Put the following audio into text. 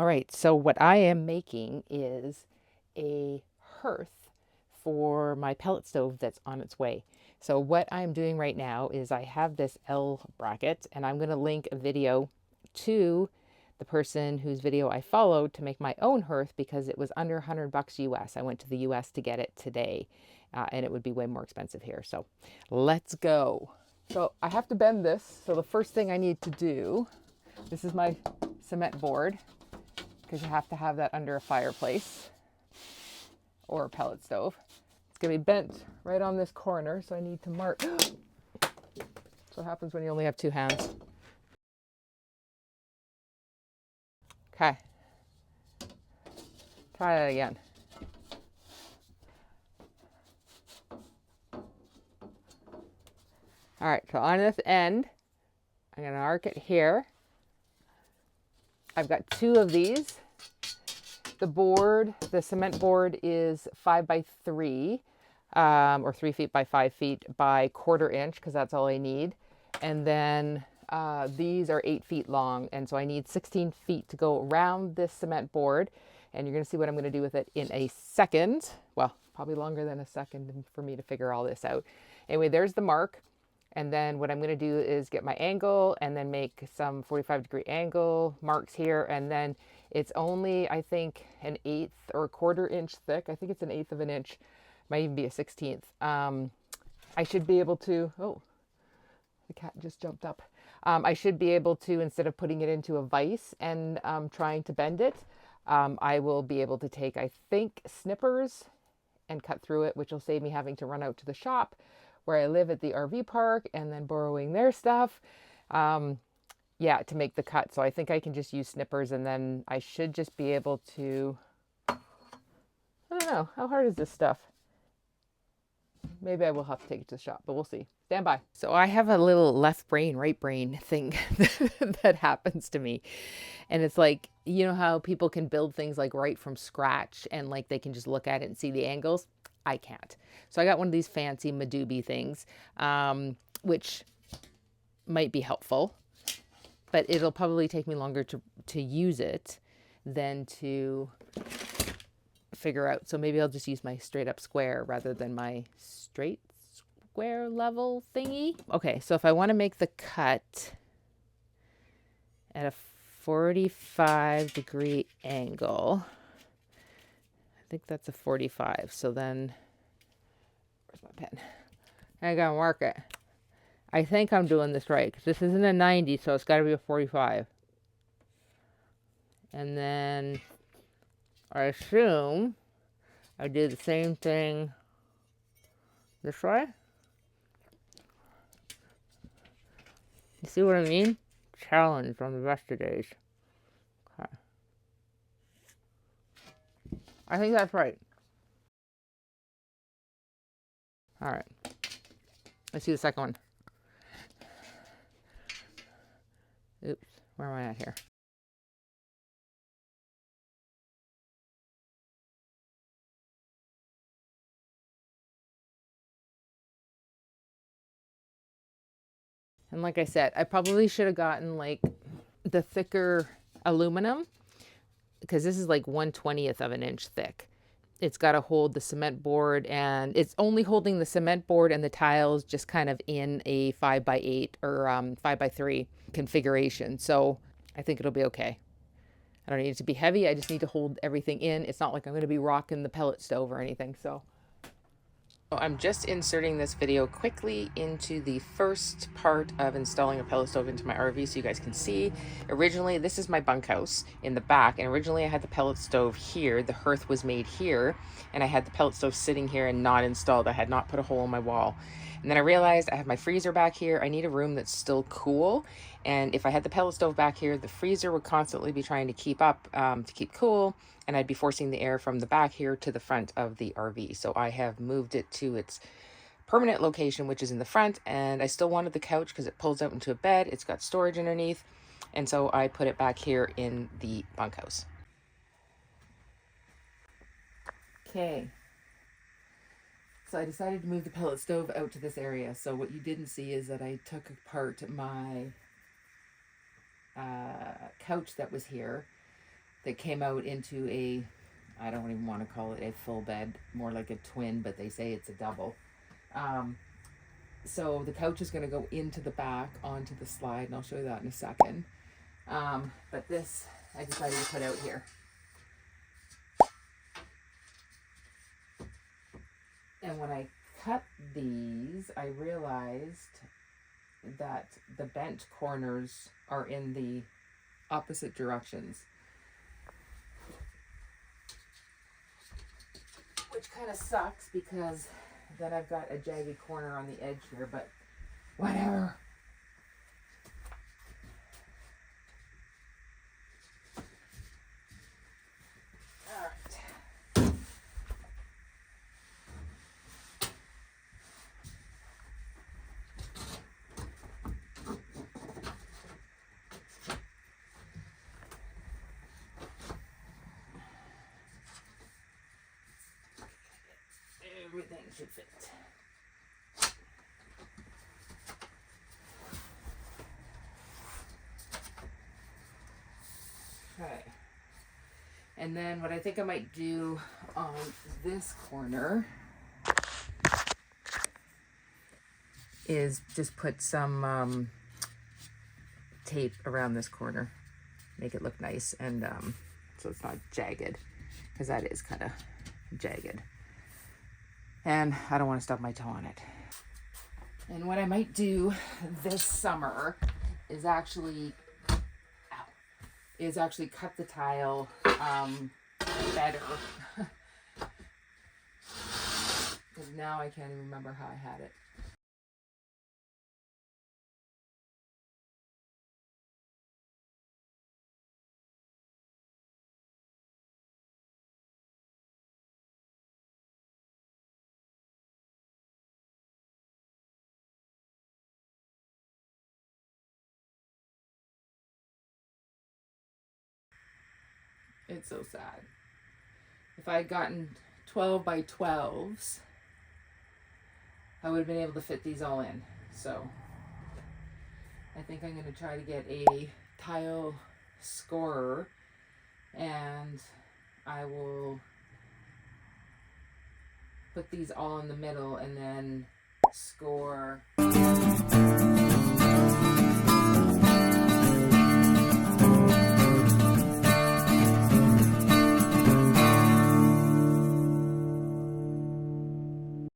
right, so what I am making is a hearth for my pellet stove that's on its way. So what I'm doing right now is I have this L bracket, and I'm going to link a video to the person whose video I followed to make my own hearth because it was under $100 US. I went to the US to get it today, and it would be way more expensive here. So let's go. So I have to bend this. So the first thing I need to do, this is my cement board, because you have to have that under a fireplace or a pellet stove. It's going to be bent right on this corner, so I need to mark. That's what happens when you only have two hands. Okay. Try that again. All right, so on this end, I'm going to arc it here. I've got two of these. The board, the cement board is 5 by 3, or 3 feet by 5 feet by 1/4 inch, because that's all I need. And then these are 8 feet long, and so I need 16 feet to go around this cement board. And you're going to see what I'm going to do with it in a second. Well, probably longer than a second for me to figure all this out. Anyway, there's the mark. And then what I'm going to do is get my angle and then make some 45-degree angle marks here. And then it's only, I think, an 1/8 or a 1/4 inch thick. I think it's an 1/8 of an inch, might even be a 1/16. I should be able to, oh, the cat just jumped up. I should be able to, instead of putting it into a vise and trying to bend it, I will be able to take, I think, snippers and cut through it, which will save me having to run out to the shop where I live at the RV park and then borrowing their stuff, yeah, to make the cut. So I think I can just use snippers, and then I should just be able to, I don't know, how hard is this stuff? Maybe I will have to take it to the shop, but we'll see. Stand by. So I have a little left brain, right brain thing that happens to me. And it's like, you know how people can build things like right from scratch and like they can just look at it and see the angles? I can't. So I got one of these fancy Madoobie things, which might be helpful, but it'll probably take me longer to use it than to figure out. So maybe I'll just use my straight up square rather than my straight square level thingy. Okay, so if I want to make the cut at a 45-degree angle, I think that's a 45. So then, where's my pen? I gotta mark it. I think I'm doing this right, because this isn't a 90, so it's got to be a 45. And then I assume I do the same thing this way. You see what I mean? Challenge on the rest of days. Okay. I think that's right. All right. Let's see the second one. Oops. Where am I at here? And like I said, I probably should have gotten like the thicker aluminum, because this is like 1/20th of an inch thick. It's got to hold the cement board, and it's only holding the cement board and the tiles just kind of in a 5 by 8 or 5 by 3 configuration. So I think it'll be okay. I don't need it to be heavy. I just need to hold everything in. It's not like I'm going to be rocking the pellet stove or anything. So I'm just inserting this video quickly into the first part of installing a pellet stove into my RV so you guys can see. Originally, this is my bunkhouse in the back, and originally I had the pellet stove here. The hearth was made here, and I had the pellet stove sitting here and not installed. I had not put a hole in my wall. And then I realized I have my freezer back here. I need a room that's still cool. And if I had the pellet stove back here, the freezer would constantly be trying to keep up, to keep cool. And I'd be forcing the air from the back here to the front of the RV. So I have moved it to its permanent location, which is in the front. And I still wanted the couch because it pulls out into a bed. It's got storage underneath. And so I put it back here in the bunkhouse. Okay. So I decided to move the pellet stove out to this area. So what you didn't see is that I took apart my couch that was here. that came out into a, I don't even want to call it a full bed, more like a twin, but they say it's a double. So the couch is going to go into the back onto the slide, and I'll show you that in a second. But this I decided to put out here. And when I cut these, I realized that the bent corners are in the opposite directions, which kind of sucks because then I've got a jagged corner on the edge here, but whatever. Everything should fit. Okay. And then what I think I might do on this corner is just put some tape around this corner. Make it look nice, and so it's not jagged, because that is kind of jagged. And I don't want to stub my toe on it. And what I might do this summer is actually cut the tile better. Because now I can't even remember how I had it. It's so sad. If I had gotten 12 by 12s, I would have been able to fit these all in. So I think I'm going to try to get a tile scorer, and I will put these all in the middle and then score.